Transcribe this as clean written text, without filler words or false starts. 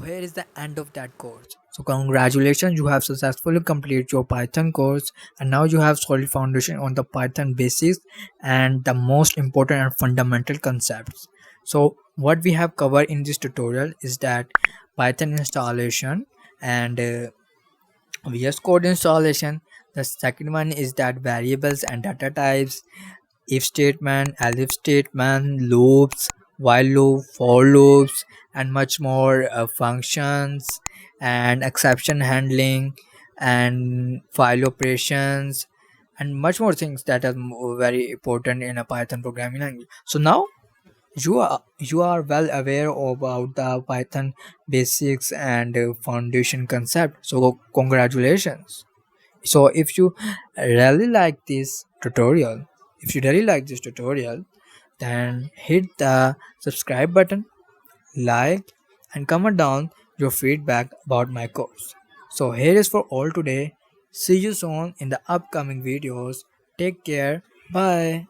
here is the end of that course. So congratulations, you have successfully completed your Python course, and now you have solid foundation on the Python basics and the most important and fundamental concepts. So what we have covered in this tutorial is that Python installation and VS Code installation. The second one is that variables and data types, if statement, elif statement, loops, while loop, for loops, and much more, functions and exception handling and file operations and much more things that are very important in a Python programming language. So now you are well aware about the Python basics and foundation concept. So congratulations. So if you really like this tutorial, then hit the subscribe button, like, and comment down your feedback about my course. So here is for all today. See you soon in the upcoming videos. Take care. Bye.